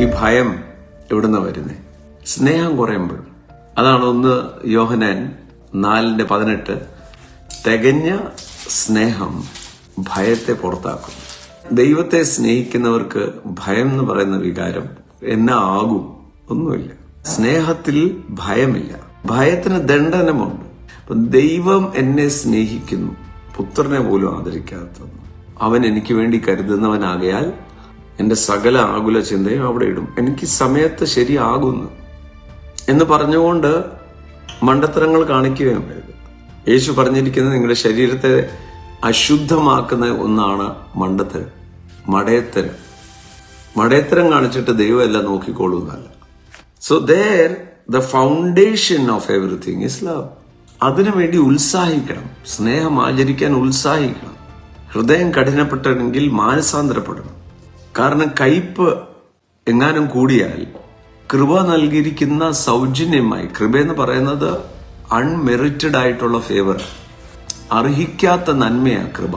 ഈ ഭയം എവിടുന്ന വരുന്നേ? സ്നേഹം കുറയുമ്പോൾ. അതാണ് 1 യോഹന്നാൻ 4:18. തികഞ്ഞ സ്നേഹം ഭയത്തെ പുറത്താക്കും. ദൈവത്തെ സ്നേഹിക്കുന്നവർക്ക് ഭയം എന്ന് പറയുന്ന വികാരം എന്നാ ആകും? ഒന്നുമില്ല. സ്നേഹത്തിൽ ഭയമില്ല. ഭയത്തിന് ദണ്ഡനമുണ്ട്. അപ്പൊ ദൈവം എന്നെ സ്നേഹിക്കുന്നു, പുത്രനെ പോലും ആദരിക്കാത്തത്. അവൻ എനിക്ക് വേണ്ടി കരുതുന്നവനാകയാൽ എന്റെ സകല ആകുല ചിന്തയും അവിടെ ഇടും. എനിക്ക് സമയത്ത് ശരിയാകുന്നു എന്ന് പറഞ്ഞുകൊണ്ട് മണ്ടത്തരങ്ങൾ കാണിക്കുകയും വരുത്. യേശു പറഞ്ഞിരിക്കുന്നത് നിങ്ങളുടെ ശരീരത്തെ അശുദ്ധമാക്കുന്ന ഒന്നാണ് മണ്ടത്തരം, മടയത്തരം. മടയത്തരം കാണിച്ചിട്ട് ദൈവം എല്ലാം നോക്കിക്കൊള്ളുന്നല്ല. So there the foundation of everything is love. അതിനുവേണ്ടി ഉത്സാഹിക്കണം, സ്നേഹം ആചരിക്കാൻ ഉത്സാഹിക്കണം. ഹൃദയം കഠിനപ്പെട്ടെങ്കിൽ മാനസാന്തരപ്പെടണം. കാരണം കയ്പ് എങ്ങാനും കൂടിയാൽ കൃപ നൽകിയിരിക്കുന്ന സൗജന്യമായി, കൃപ എന്ന് പറയുന്നത് അൺമെറിറ്റഡ് ആയിട്ടുള്ള ഫേവർ, അർഹിക്കാത്ത നന്മയാ കൃപ.